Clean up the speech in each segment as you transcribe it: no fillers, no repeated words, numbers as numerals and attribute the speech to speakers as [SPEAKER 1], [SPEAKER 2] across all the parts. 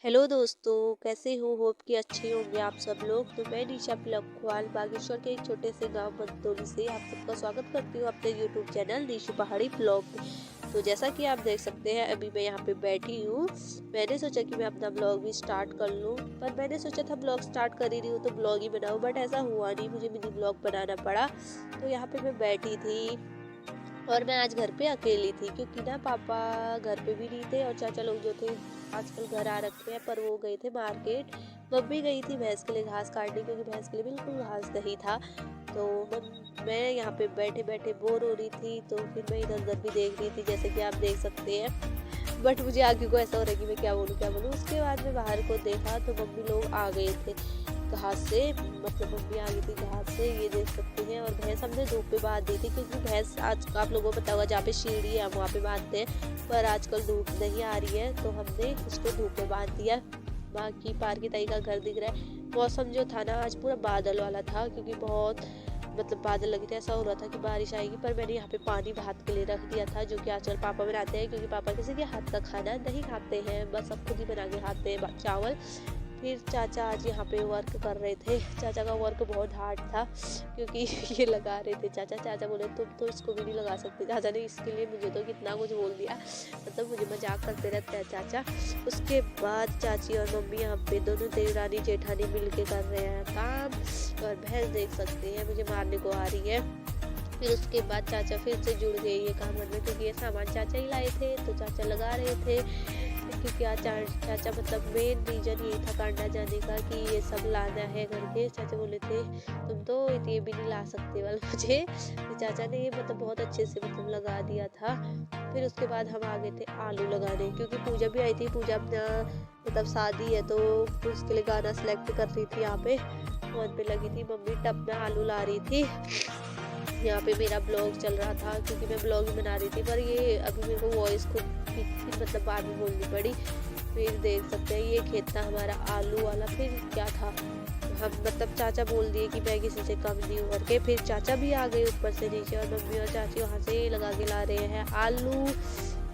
[SPEAKER 1] Hello दोस्तों, कैसे हो? होप कि अच्छे होंगे आप सब लोग। तो मैं निशा लखवाल बागेश्वर के एक छोटे से गांव मंदोली से आप सबका स्वागत करती हूँ अपने यूट्यूब चैनल निशु पहाड़ी ब्लॉग में। तो जैसा कि आप देख सकते हैं, अभी मैं यहाँ पे बैठी हूँ। मैंने सोचा कि मैं अपना ब्लॉग भी स्टार्ट कर लूँ, पर मैंने सोचा था ब्लॉग स्टार्ट कर ही रही हूँ तो ब्लॉग ही बनाऊँ, बट ऐसा हुआ नहीं, मुझे मिनी ब्लॉग बनाना पड़ा। तो यहाँ पे मैं बैठी थी और मैं आज घर पे अकेली थी, क्योंकि ना पापा घर पे भी नहीं थे और चाचा लोग जो थे आजकल घर आ रखे हैं, पर वो गए थे मार्केट। मम्मी गई थी भैंस के लिए घास काटने, क्योंकि भैंस के लिए बिल्कुल घास नहीं था। तो मैं यहाँ पे बैठे बैठे बोर हो रही थी, तो फिर मैं इधर उधर भी देख रही थी, जैसे कि आप देख सकते हैं। बट मुझे आगे को ऐसा हो रहा है कि मैं क्या बोलूँ। उसके बाद मैं बाहर को देखा तो मम्मी लोग आ गए थे घास से, मतलब मम्मी आ गई थी घास से, ये देख सकते हैं। और भैंस हमने धूप पे बांध दी थी, क्योंकि भैंस आज आप लोगों को पता होगा जहाँ पे सीढ़ी है वहाँ पे बांधते हैं, पर आजकल धूप नहीं आ रही है तो हमने इसको धूप पे बांध दिया। बाकी पार की ताई का घर दिख रहा है। मौसम जो था ना आज पूरा बादल वाला था, क्योंकि बहुत मतलब बादल लगे थे, ऐसा हो रहा था कि बारिश आएगी। पर मैंने यहाँ पे पानी भात के लिए रख दिया था, जो कि आजकल पापा बनाते हैं, क्योंकि पापा किसी के हाथ का खाना नहीं खाते हैं, बस सब खुद ही बना के खाते हैं चावल। फिर चाचा आज यहाँ पे वर्क कर रहे थे। चाचा का वर्क बहुत हार्ड था, क्योंकि ये लगा रहे थे चाचा बोले तुम तो इसको भी नहीं लगा सकते। चाचा ने इसके लिए मुझे तो कितना कुछ बोल दिया, मतलब मुझे मजाक करते रहते हैं चाचा। उसके बाद चाची और मम्मी यहाँ पे दोनों देवरानी जेठानी मिल के कर रहे हैं काम। और भैंस देख सकते हैं मुझे मारने को आ रही है। फिर उसके बाद चाचा फिर से जुड़ गए ये काम में, क्योंकि ये सामान चाचा ही लाए थे तो चाचा लगा रहे थे। क्योंकि आज चाचा मतलब मेन रीजन यही था कांडा जाने का, कि ये सब लाना है करके। चाचा बोले थे तुम तो ये भी नहीं ला सकते वाल मुझे। तो चाचा ने ये मतलब बहुत अच्छे से मतलब लगा दिया था। फिर उसके बाद हम आ गए थे आलू लगाने, क्योंकि पूजा भी आई थी। पूजा अपना मतलब शादी है तो उसके लिए गाना सेलेक्ट कर रही थी, यहाँ पे फोन पे लगी थी। मम्मी टप में आलू ला रही थी। यहाँ पे मेरा ब्लॉग चल रहा था, क्योंकि मैं ब्लॉग ही बना रही थी, पर ये अभी मेरे को वॉइस खुद फिर मतलब बाद में बोलनी पड़ी। फिर देख सकते हैं ये खेत था हमारा आलू वाला। फिर क्या था, हम मतलब चाचा बोल दिए कि मैं किसी से कम नहीं हूँ करके। फिर चाचा भी आ गए ऊपर से नीचे, और मम्मी और चाची वहाँ से लगा के ला रहे हैं आलू।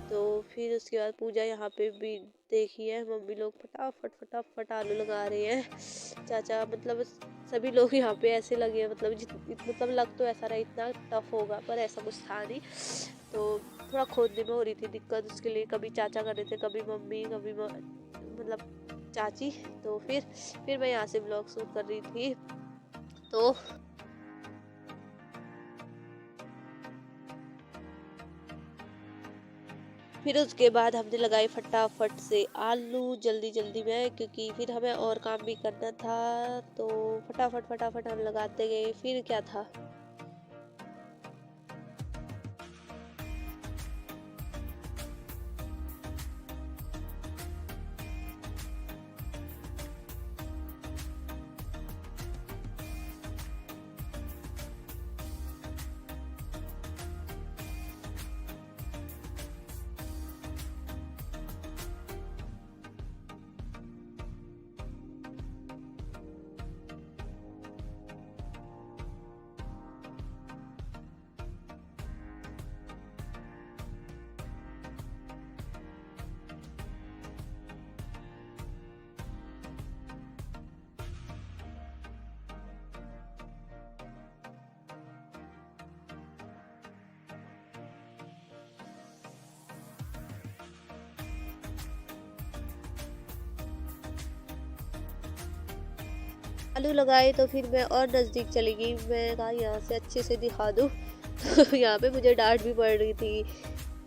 [SPEAKER 1] तो फिर उसके बाद पूजा यहाँ पे भी देखी है, मम्मी लोग फटाफट फटाफट आलू लगा रहे हैं। चाचा मतलब सभी लोग यहाँ पे ऐसे लगे हैं, मतलब लग तो ऐसा रहा इतना टफ होगा, पर ऐसा कुछ था नहीं। तो थोड़ा खोदने में हो रही थी दिक्कत, उसके लिए कभी चाचा कर रहे थे, कभी मम्मी, कभी मतलब चाची। तो फिर मैं यहाँ से ब्लॉग शूट कर रही थी। तो फिर उसके बाद हमने लगाए फटाफट से आलू जल्दी जल्दी में, क्योंकि फिर हमें और काम भी करना था। तो फटाफट फटाफट हम लगाते गए। फिर क्या था, आलू लगाए। तो फिर मैं और नज़दीक चली गई, मैं कहा यहाँ से अच्छे से दिखा दूँ। तो यहाँ पे मुझे डांट भी पड़ रही थी,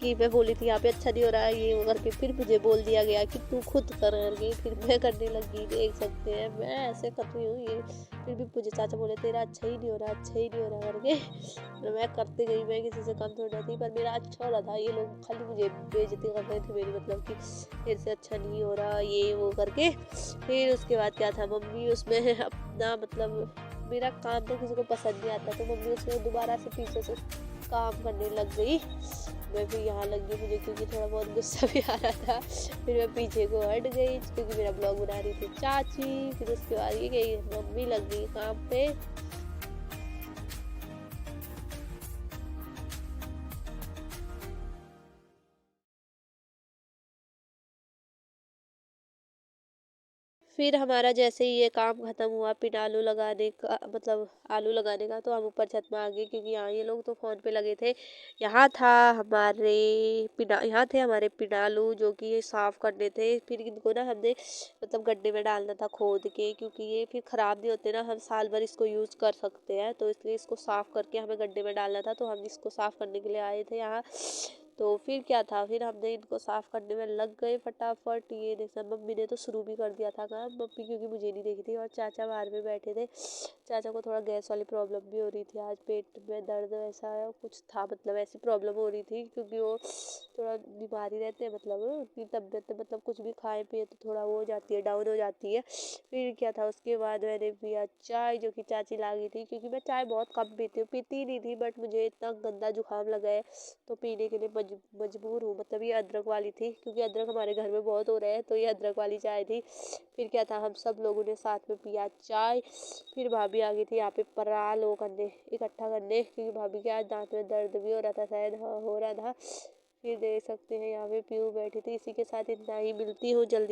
[SPEAKER 1] कि मैं बोली थी यहाँ पे अच्छा नहीं हो रहा है ये वो करके। फिर मुझे बोल दिया गया कि तू खुद कर करके। फिर मैं करने लगी, देख सकते हैं मैं ऐसे कर रही हूँ ये। फिर भी मुझे चाचा बोले तेरा अच्छा ही नहीं हो रहा, अच्छा ही नहीं हो रहा करके। तो मैं करते गई, मैं किसी से कम थोड़ा थी, पर मेरा अच्छा हो रहा था। ये लोग खाली मुझे बेइज्जती कर रहे थे मेरी, मतलब कि मेरे से अच्छा नहीं हो रहा ये वो करके। फिर उसके बाद क्या था, मम्मी उसमें अपना मतलब मेरा काम तो किसी को पसंद नहीं आता, तो मम्मी उसमें दोबारा से पीछे से काम करने लग गई। मैं भी यहाँ लग गई मुझे, क्योंकि थोड़ा बहुत गुस्सा भी आ रहा था। फिर मैं पीछे को हट गई, क्योंकि मेरा ब्लॉग बना रही थी चाची। फिर उसके बाद ये गई मम्मी लग गई काम पे। फिर हमारा जैसे ही ये काम खत्म हुआ पिन आलू लगाने का, मतलब आलू लगाने का, तो हम ऊपर छत में आ गए क्योंकि यहाँ ये लोग तो फ़ोन पे लगे थे। यहाँ थे हमारे पिन आलू जो कि ये साफ़ करने थे। फिर इनको ना हमने मतलब गड्ढे में डालना था खोद के, क्योंकि ये फिर ख़राब नहीं होते ना, हम साल भर इसको यूज़ कर सकते हैं। तो इसलिए इसको साफ़ करके हमें गड्ढे में डालना था, तो हम इसको साफ़ करने के लिए आए थे यहाँ। तो फिर क्या था, फिर हमने इनको साफ़ करने में लग गए फटाफट। ये जैसे मम्मी ने तो शुरू भी कर दिया था काम, मम्मी क्योंकि मुझे नहीं देखी थी और चाचा बाहर में बैठे थे। चाचा को थोड़ा गैस वाली प्रॉब्लम भी हो रही थी, आज पेट में दर्द ऐसा कुछ था, मतलब ऐसी प्रॉब्लम हो रही थी क्योंकि वो थोड़ा बीमारी रहते हैं, मतलब उनकी तबीयत मतलब कुछ भी खाए पिए तो थोड़ा वो हो जाती है, डाउन हो जाती है। फिर क्या था, उसके बाद मैंने पिया चाय जो कि चाची ला गई थी, क्योंकि मैं चाय बहुत कम पीती हूँ, पीती ही नहीं थी, बट मुझे इतना गंदा जुकाम लगा है तो पीने के लिए मजबूर हूँ। मतलब ये अदरक वाली थी, क्योंकि अदरक हमारे घर में बहुत हो रहा है, तो ये अदरक वाली चाय थी। फिर क्या था, हम सब लोगों ने साथ में पिया चाय। फिर भाभी आ गई थी यहाँ पे पराल वो करने, इकट्ठा करने, क्योंकि भाभी के आज दांत में दर्द भी हो रहा था शायद, हाँ हो रहा था। फिर देख सकते हैं यहाँ पे पीहू बैठी थी। इसी के साथ इतना ही, मिलती हूँ जल्दी।